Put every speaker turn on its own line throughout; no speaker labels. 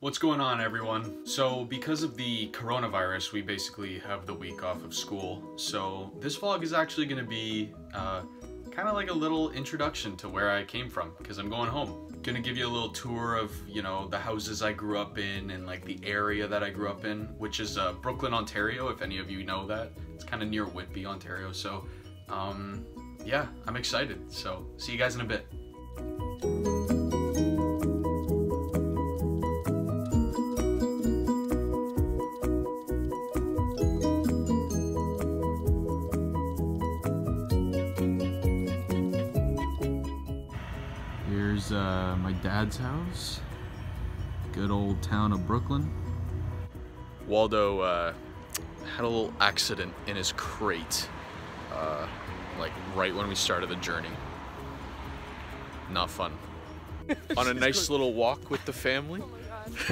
What's going on, everyone? So because of the coronavirus, we basically have the week off of school. So this vlog is actually going to be kind of like a little introduction to where I came from, because I'm going home. Gonna give you a little tour of, you know, the houses I grew up in and like the area that I grew up in, which is Brooklyn, Ontario, if any of you know that. It's kind of near Whitby, Ontario. So yeah, I'm excited. So see you guys in a bit. Here's my dad's house. Good old town of Brooklyn. Waldo had a little accident in his crate, like right when we started the journey. Not fun. On a nice little walk with the family.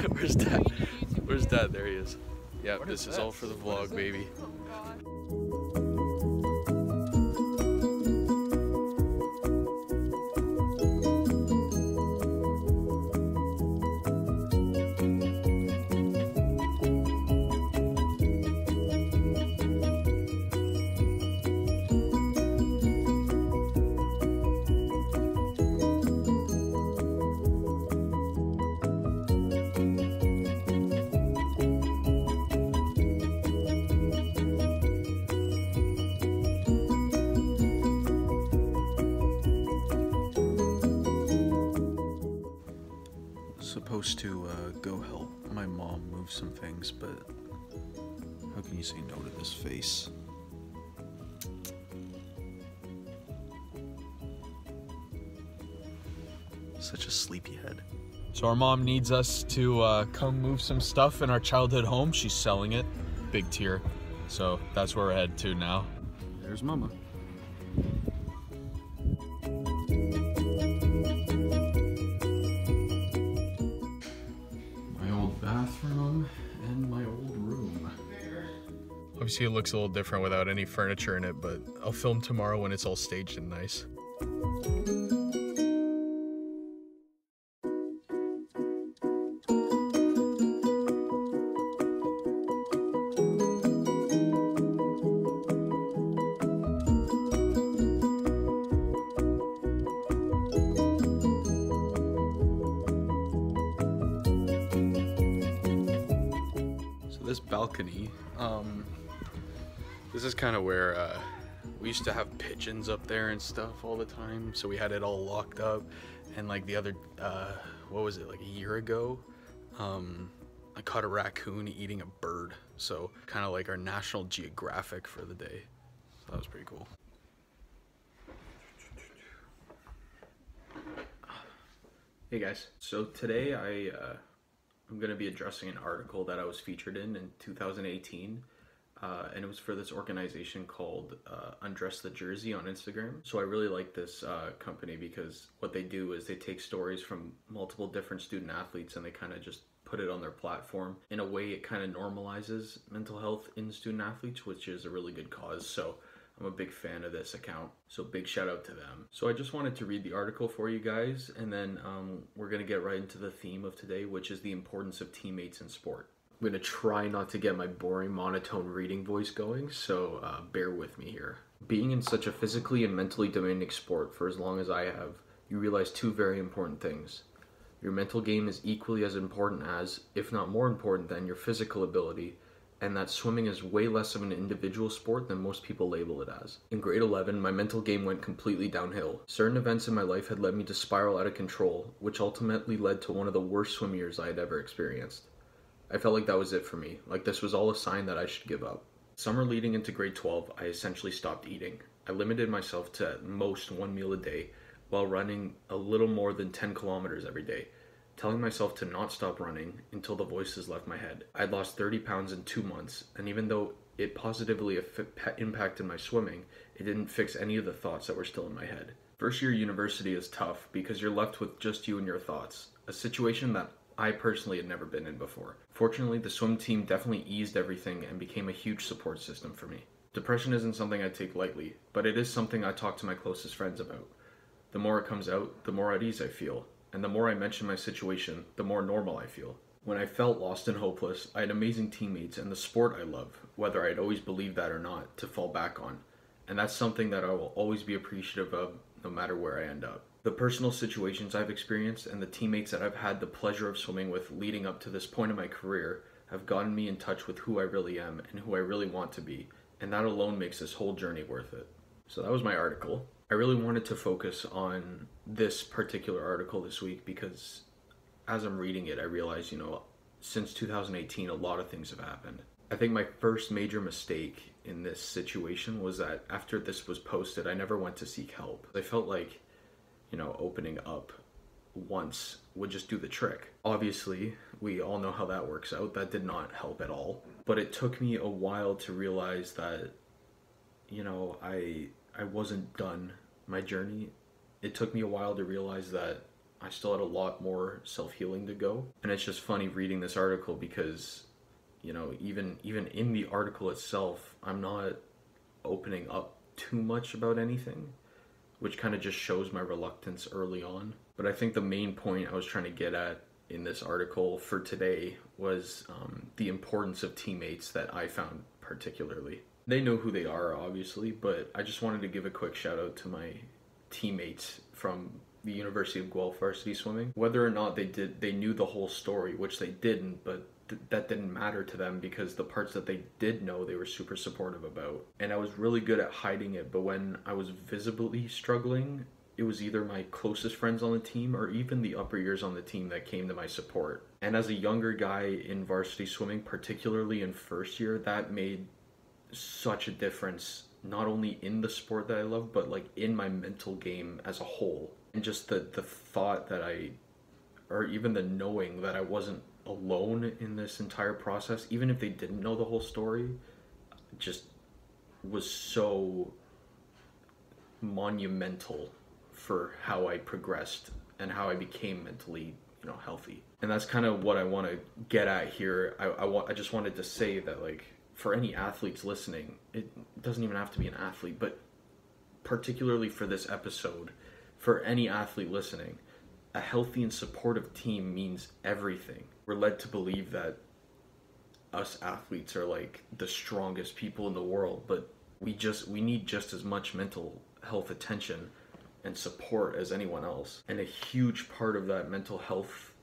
Where's Dad? Where's Dad? There he is. Yeah, this is all for the vlog, baby. Supposed to go help my mom move some things, but how can you say no to this face? Such a sleepyhead. So our mom needs us to come move some stuff in our childhood home. She's selling it. Big tear. So that's where we're headed to now. There's Mama. Bathroom and my old room. Obviously it looks a little different without any furniture in it, but I'll film tomorrow when it's all staged and nice. This balcony, this is kind of where we used to have pigeons up there and stuff all the time, so we had it all locked up. And like the other what was it, like a year ago, I caught a raccoon eating a bird, so kind of like our National Geographic for the day. So that was pretty cool. Hey guys, so today I'm going to be addressing an article that I was featured in 2018, and it was for this organization called Undress The Jersey on Instagram. So I really like this company because what they do is they take stories from multiple different student athletes and they kind of just put it on their platform. In a way, it kind of normalizes mental health in student athletes, which is a really good cause. So I'm a big fan of this account, so big shout out to them. So I just wanted to read the article for you guys, and then we're gonna get right into the theme of today, which is the importance of teammates in sport. I'm gonna try not to get my boring monotone reading voice going, so bear with me here. Being in such a physically and mentally demanding sport for as long as I have, you realize two very important things. Your mental game is equally as important as, if not more important than, your physical ability, and that swimming is way less of an individual sport than most people label it as. In grade 11, my mental game went completely downhill. Certain events in my life had led me to spiral out of control, which ultimately led to one of the worst swim years I had ever experienced. I felt like that was it for me, like this was all a sign that I should give up. Summer leading into grade 12, I essentially stopped eating. I limited myself to at most one meal a day, while running a little more than 10 kilometers every day, telling myself to not stop running until the voices left my head. I'd lost 30 pounds in 2 months, and even though it positively impacted my swimming, it didn't fix any of the thoughts that were still in my head. First year university is tough because you're left with just you and your thoughts, a situation that I personally had never been in before. Fortunately, the swim team definitely eased everything and became a huge support system for me. Depression isn't something I take lightly, but it is something I talk to my closest friends about. The more it comes out, the more at ease I feel, and the more I mention my situation, the more normal I feel. When I felt lost and hopeless, I had amazing teammates and the sport I love, whether I'd always believed that or not, to fall back on. And that's something that I will always be appreciative of no matter where I end up. The personal situations I've experienced and the teammates that I've had the pleasure of swimming with leading up to this point in my career have gotten me in touch with who I really am and who I really want to be, and that alone makes this whole journey worth it. So that was my article. I really wanted to focus on this particular article this week because as I'm reading it, I realize, since 2018, a lot of things have happened. I think my first major mistake in this situation was that after this was posted, I never went to seek help. I felt like, opening up once would just do the trick. Obviously, we all know how that works out. That did not help at all. But it took me a while to realize that, I wasn't done my journey. It took me a while to realize that I still had a lot more self-healing to go. And it's just funny reading this article because, even in the article itself, I'm not opening up too much about anything, which kind of just shows my reluctance early on. But I think the main point I was trying to get at in this article for today was the importance of teammates that I found particularly. They know who they are, obviously, but I just wanted to give a quick shout out to my teammates from the University of Guelph varsity swimming. Whether or not they knew the whole story, which they didn't, but that didn't matter to them because the parts that they did know, they were super supportive about. And I was really good at hiding it, but when I was visibly struggling, it was either my closest friends on the team or even the upper years on the team that came to my support. And as a younger guy in varsity swimming, particularly in first year, that made such a difference, not only in the sport that I love, but like in my mental game as a whole. And just the thought that or even the knowing that I wasn't alone in this entire process, even if they didn't know the whole story, just was so monumental for how I progressed and how I became mentally, healthy. And that's kind of what I want to get at here. I just wanted to say that, like, for any athletes listening, it doesn't even have to be an athlete, but particularly for this episode, for any athlete listening, a healthy and supportive team means everything. We're led to believe that us athletes are like the strongest people in the world, but we need just as much mental health attention and support as anyone else. And a huge part of that mental health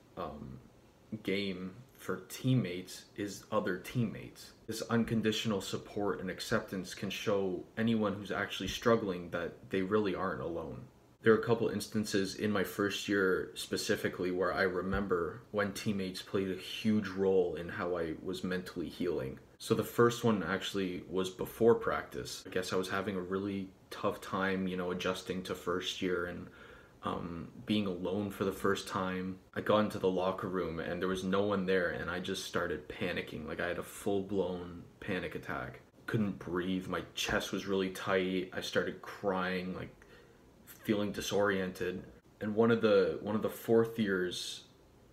game for teammates is other teammates. This unconditional support and acceptance can show anyone who's actually struggling that they really aren't alone. There are a couple instances in my first year specifically where I remember when teammates played a huge role in how I was mentally healing. So the first one actually was before practice. I guess I was having a really tough time, adjusting to first year and being alone for the first time. I got into the locker room and there was no one there and I just started panicking. Like I had a full-blown panic attack. Couldn't breathe. My chest was really tight. I started crying, like feeling disoriented. And one of the fourth years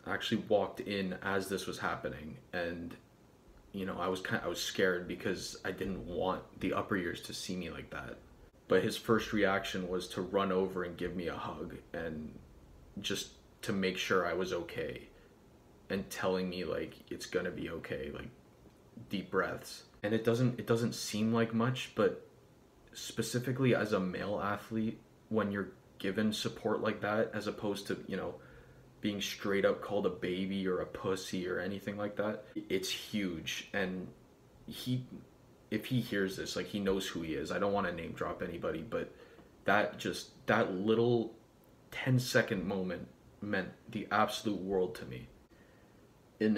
actually walked in as this was happening, and I was scared because I didn't want the upper years to see me like that. But his first reaction was to run over and give me a hug and just to make sure I was okay and telling me like it's gonna be okay, like deep breaths. And it doesn't seem like much, but specifically as a male athlete, when you're given support like that, as opposed to, being straight up called a baby or a pussy or anything like that, it's huge. And if he hears this, like, he knows who he is. I don't want to name drop anybody, but that little 10-second moment meant the absolute world to me. In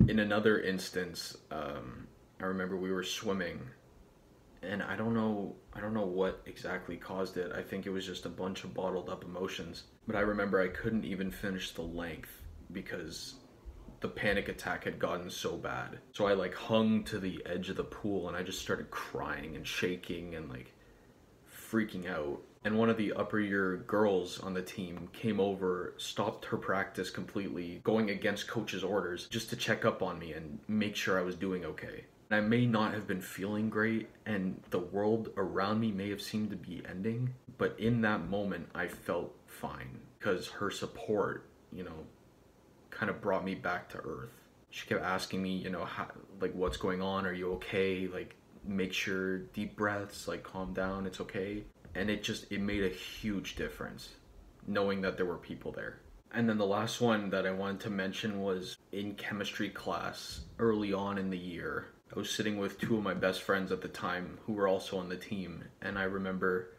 another instance, I remember we were swimming, and I don't know what exactly caused it. I think it was just a bunch of bottled up emotions. But I remember I couldn't even finish the length because the panic attack had gotten so bad. So I hung to the edge of the pool and I just started crying and shaking and freaking out. And one of the upper year girls on the team came over, stopped her practice completely, going against coach's orders, just to check up on me and make sure I was doing okay. I may not have been feeling great and the world around me may have seemed to be ending, but in that moment I felt fine because her support, kind of brought me back to earth. She kept asking me, how, like, what's going on? Are you okay? Like, make sure, deep breaths, like, calm down, it's okay. And it made a huge difference knowing that there were people there. And then the last one that I wanted to mention was in chemistry class early on in the year. I was sitting with two of my best friends at the time who were also on the team, and I remember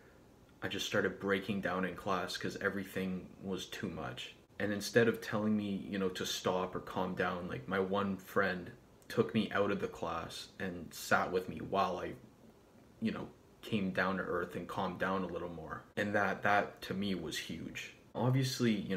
I just started breaking down in class because everything was too much. And instead of telling me, to stop or calm down, like, my one friend took me out of the class and sat with me while I, came down to earth and calmed down a little more. And that to me was huge. Obviously,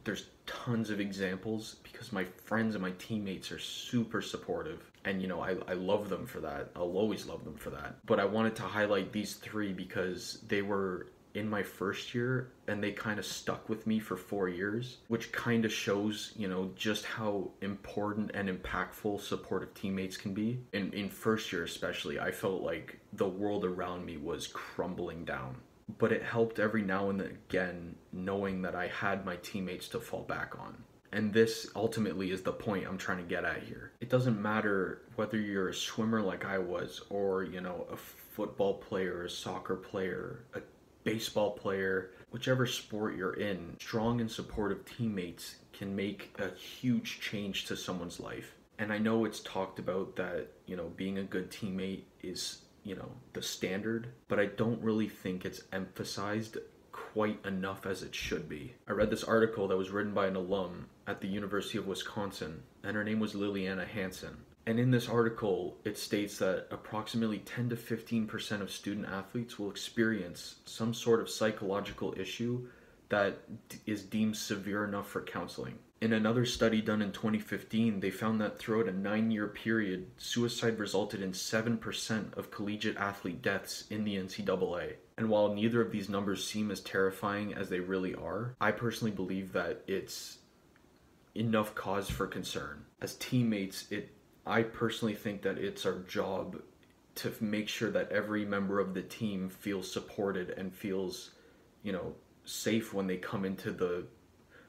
there's tons of examples because my friends and my teammates are super supportive. And, I love them for that. I'll always love them for that. But I wanted to highlight these three because they were in my first year and they kind of stuck with me for 4 years, which kind of shows, just how important and impactful supportive teammates can be. In first year especially, I felt like the world around me was crumbling down. But it helped every now and again knowing that I had my teammates to fall back on. And this ultimately is the point I'm trying to get at here. It doesn't matter whether you're a swimmer like I was, or, a football player, a soccer player, a baseball player, whichever sport you're in, strong and supportive teammates can make a huge change to someone's life. And I know it's talked about that, being a good teammate is, the standard, but I don't really think it's emphasized quite enough as it should be. I read this article that was written by an alum at the University of Wisconsin, and her name was Liliana Hansen. And in this article, it states that approximately 10 to 15% of student athletes will experience some sort of psychological issue that is deemed severe enough for counseling. In another study done in 2015, they found that throughout a 9-year period, suicide resulted in 7% of collegiate athlete deaths in the NCAA. And while neither of these numbers seem as terrifying as they really are, I personally believe that it's enough cause for concern. As teammates, I personally think that it's our job to make sure that every member of the team feels supported and feels, safe when they come into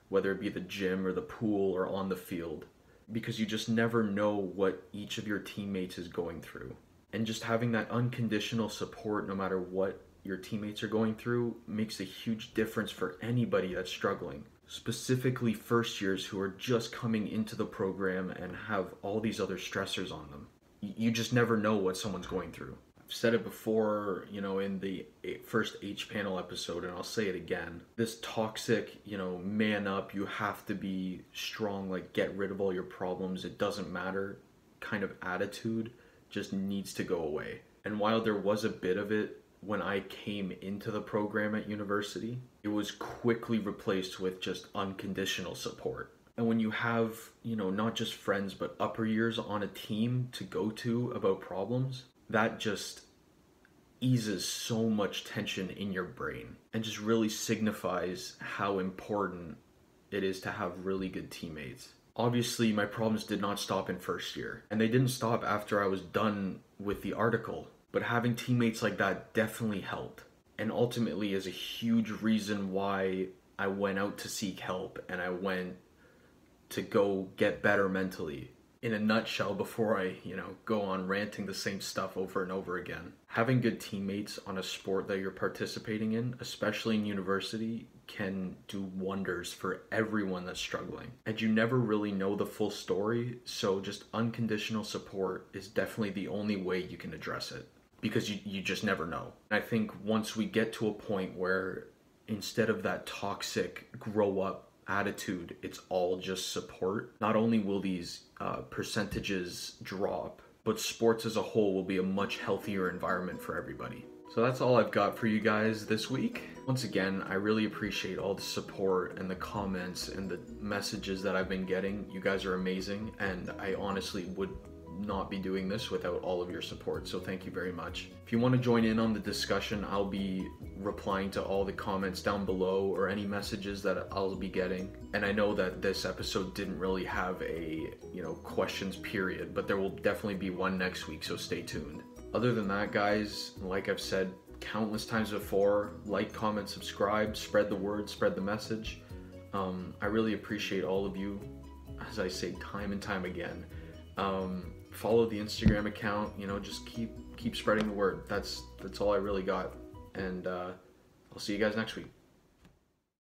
whether it be the gym or the pool or on the field, because you just never know what each of your teammates is going through. And just having that unconditional support, no matter what your teammates are going through, makes a huge difference for anybody that's struggling. Specifically first years who are just coming into the program and have all these other stressors on them. You just never know what someone's going through. I've said it before, in the first H panel episode, and I'll say it again. This toxic, man up, you have to be strong, like get rid of all your problems, it doesn't matter kind of attitude just needs to go away. And while there was a bit of it when I came into the program at university, it was quickly replaced with just unconditional support. And when you have, not just friends, but upper years on a team to go to about problems, that just eases so much tension in your brain and just really signifies how important it is to have really good teammates. Obviously, my problems did not stop in first year, and they didn't stop after I was done with the article, but having teammates like that definitely helped, and ultimately is a huge reason why I went out to seek help and I went to go get better mentally. In a nutshell, before I, go on ranting the same stuff over and over again, having good teammates on a sport that you're participating in, especially in university, can do wonders for everyone that's struggling. And you never really know the full story, so just unconditional support is definitely the only way you can address it, because you just never know. And I think once we get to a point where instead of that toxic grow up attitude, it's all just support, not only will these percentages drop, but sports as a whole will be a much healthier environment for everybody. So that's all I've got for you guys this week. Once again, I really appreciate all the support and the comments and the messages that I've been getting. You guys are amazing, and I honestly would not be doing this without all of your support, so thank you very much. If you want to join in on the discussion, I'll be replying to all the comments down below or any messages that I'll be getting. And I know that this episode didn't really have a questions period, but there will definitely be one next week, so stay tuned. Other than that, guys, like I've said countless times before, like, comment, subscribe, spread the word, spread the message. I really appreciate all of you. as I say time and time again, follow the Instagram account. You know, just keep spreading the word. That's all I really got, and I'll see you guys next week.